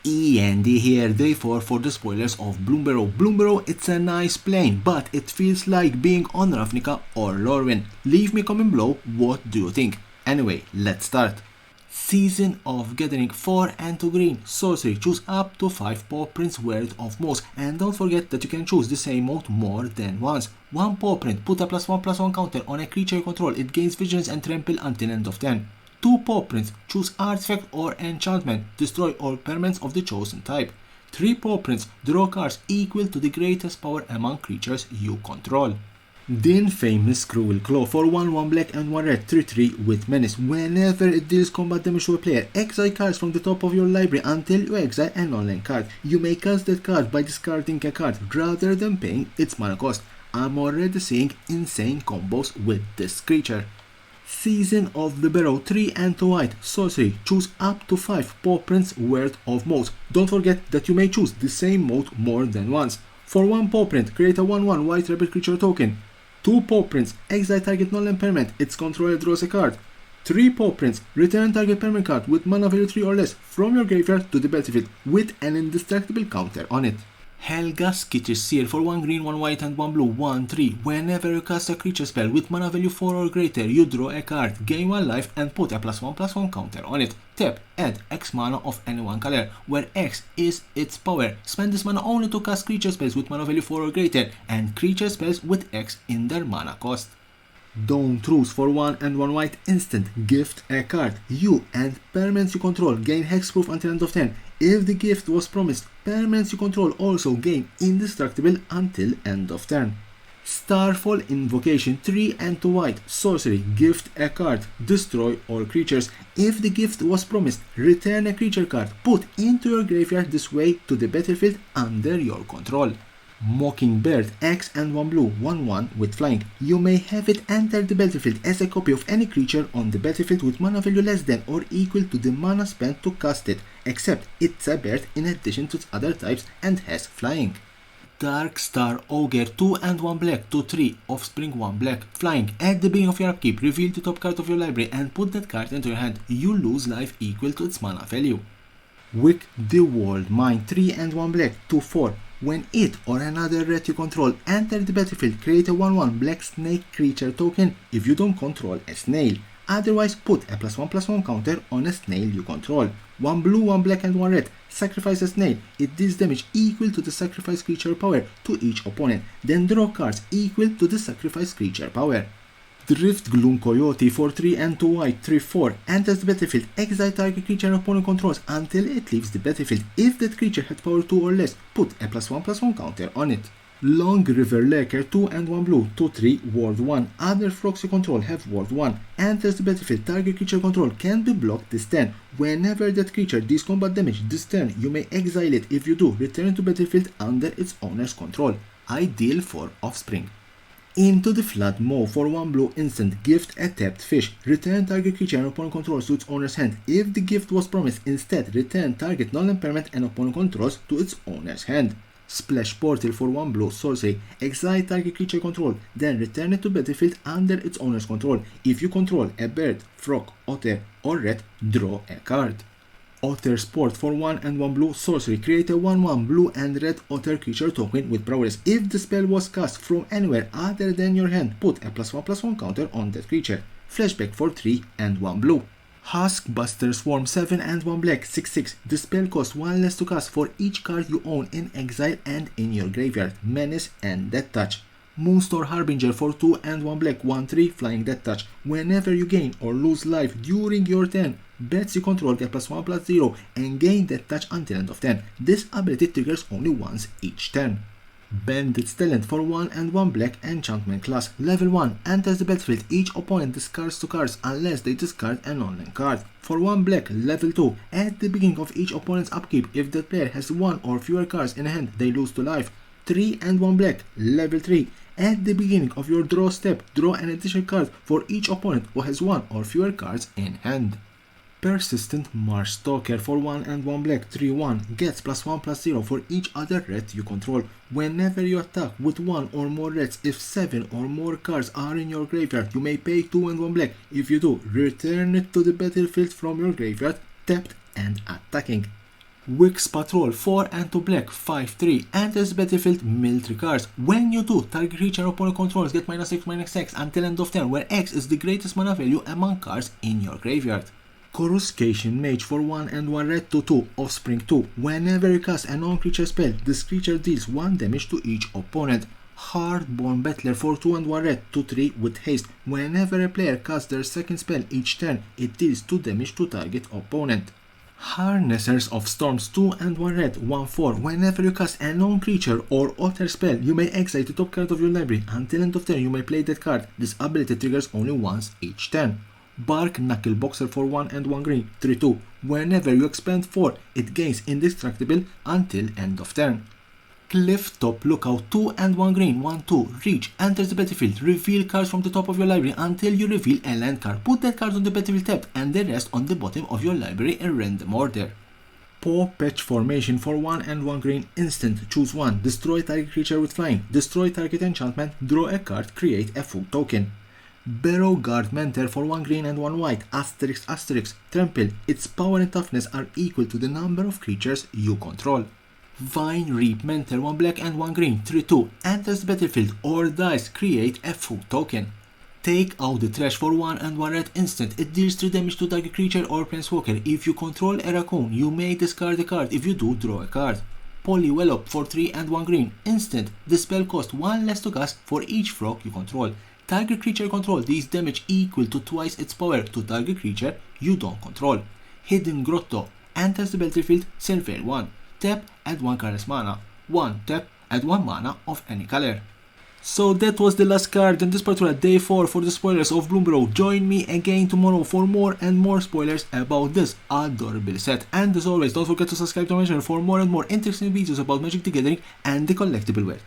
E.N.D here, day 4 for the spoilers of Bloomburrow. Bloomburrow, it's a nice plane, but it feels like being on Ravnica or Lorwyn. Leave me comment below, what do you think? Anyway, let's start. Season of Gathering 4 and 2 green. Sorcery, choose up to 5 Pawprints worth of moss, and don't forget that you can choose the same mode more than once. 1 Pawprint, put a +1/+1 counter on a creature you control, it gains vigilance and trample until end of turn. 2 Pawprints, choose artifact or enchantment, destroy all permanents of the chosen type. 3 Pawprints, draw cards equal to the greatest power among creatures you control. The infamous Cruel Claw for 1/1 black and 1 red 3/3 with menace. Whenever it deals combat damage to a player, exile cards from the top of your library until you exile an online card. You may cast that card by discarding a card rather than paying its mana cost. I'm already seeing insane combos with this creature. Season of the Barrow 3 and 2 white. Sorcery, choose up to 5 Pawprints worth of modes. Don't forget that you may choose the same mode more than once. For 1 Pawprint, create a 1/1 white rebel creature token. 2 Pawprints, exile target non-land its controller draws a card. 3 Pawprints, return target permanent card with mana value 3 or less from your graveyard to the battlefield with an indestructible counter on it. Helga's Kitchen Seal for 1 green, 1 white and 1 blue, 1/3. Whenever you cast a creature spell with mana value 4 or greater, you draw a card, gain 1 life and put a +1/+1 counter on it. Tap, add X mana of any one color, where X is its power. Spend this mana only to cast creature spells with mana value 4 or greater, and creature spells with X in their mana cost. Dawn Truce for 1 and 1 white instant, gift a card. You and permanents you control gain hexproof until end of turn. If the gift was promised, permanents you control also gain indestructible until end of turn. Starfall Invocation 3 and 2 white. Sorcery, gift a card, destroy all creatures. If the gift was promised, return a creature card put into your graveyard this way to the battlefield under your control. Mockingbird, X and 1 blue, 1/1 with flying. You may have it enter the battlefield as a copy of any creature on the battlefield with mana value less than or equal to the mana spent to cast it, except it's a bird in addition to its other types and has flying. Dark Star Ogre 2 and 1 black, 2/3, Offspring 1 black, flying. At the beginning of your upkeep, reveal the top card of your library and put that card into your hand. You lose life equal to its mana value. Wick the World Mine 3 and 1 black, 2/4. When it or another red you control enter the battlefield, create a 1/1 black snake creature token if you don't control a snail. Otherwise, put a +1/+1 counter on a snail you control. 1 blue, 1 black and 1 red. Sacrifice a snail. It deals damage equal to the sacrifice creature power to each opponent. Then draw cards equal to the sacrifice creature power. Driftgloom Coyote for 3 and 2 white, 3/4, enters the battlefield, exile target creature opponent controls until it leaves the battlefield. If that creature had power 2 or less, put a +1/+1 counter on it. Long River Lurker 2 and 1 blue, 2/3, Ward 1. Other frogs you control have Ward 1. Enters the battlefield, target creature control can be blocked this turn. Whenever that creature deals combat damage this turn, you may exile it. If you do, return to battlefield under its owner's control. Ideal for Offspring. Into the Flood Maw for 1 blue instant, gift a tapped fish. Return target creature and opponent controls to its owner's hand. If the gift was promised, instead return target non-land permanent and opponent controls to its owner's hand. Splash Portal for 1 blue, sorcery, exile target creature control, then return it to battlefield under its owner's control. If you control a bird, frog, otter or rat, draw a card. Otter Sport for 1 and 1 blue, sorcery, create a 1/1 blue and red otter creature token with prowess. If the spell was cast from anywhere other than your hand, put a +1/+1 counter on that creature. Flashback for 3 and 1 blue. Huskbuster Swarm 7 and 1 black, 6/6. The spell costs 1 less to cast for each card you own in exile and in your graveyard. Menace and Death Touch. Moonstorm Harbinger for 2 and 1 black, 1/3, flying Death Touch. Whenever you gain or lose life during your turn, bats you control get +1/+0 and gain Death Touch until end of turn. This ability triggers only once each turn. Bandit's Talent for 1 and 1 black, enchantment class, level 1, enters the battlefield, each opponent discards 2 cards unless they discard an online card. For 1 black, level 2, at the beginning of each opponent's upkeep, if the player has 1 or fewer cards in hand, they lose 2 life. 3 and 1 black, level 3, at the beginning of your draw step, draw an additional card for each opponent who has 1 or fewer cards in hand. Persistent Marsh Stalker for 1 and 1 black, 3/1, gets +1/+0 for each other red you control. Whenever you attack with 1 or more reds, if 7 or more cards are in your graveyard, you may pay 2 and 1 black. If you do, return it to the battlefield from your graveyard, tapped and attacking. Wix Patrol 4 and 2 black 5-3 enters battlefield military cards. When you do, target creature opponent controls get -X/-X until end of turn, where X is the greatest mana value among cards in your graveyard. Coruscation Mage for 1 and 1 red 2/2 Offspring 2. Whenever you cast a non-creature spell, this creature deals 1 damage to each opponent. Hardborn Battler for 2 and 1 red 2/3 with haste. Whenever a player casts their second spell each turn, it deals 2 damage to target opponent. Harnessers of Storms 2 and 1 red 1/4. Whenever you cast a non-creature or alter spell, you may exile the top card of your library. Until end of turn, you may play that card. This ability triggers only once each turn. Bark Knuckle Boxer for 1 and 1 green 3/2. Whenever you expand 4, it gains indestructible until end of turn. Clifftop Lookout 2 and 1 green 1/2 reach enters the battlefield. Reveal cards from the top of your library until you reveal a land card. Put that card on the battlefield tapped and the rest on the bottom of your library in random order. Pawprint Formation for 1 and 1 green instant. Choose 1. Destroy target creature with flying. Destroy target enchantment. Draw a card. Create a food token. Barrow Guard Mentor for 1 green and 1 white ***. Trample. Its power and toughness are equal to the number of creatures you control. Vine Reap Mentor 1 black and 1 green 3/2 enters the battlefield or dies. Create a food token. Take Out the Trash for 1 and 1 red instant. It deals 3 damage to target creature or planeswalker. If you control a raccoon, you may discard a card. If you do, draw a card. Polywallop for 3 and 1 green instant. The spell costs 1 less to cast for each frog you control. Target creature control deals damage equal to twice its power to target creature you don't control. Hidden Grotto enters the battlefield. Silver 1. Tap, add 1 colorless mana. 1 tap, add 1 mana of any color. So that was the last card in this particular day 4 for the spoilers of Bloomburrow. Join me again tomorrow for more and more spoilers about this adorable set. And as always, don't forget to subscribe to my channel for more and more interesting videos about Magic the Gathering and the collectible world.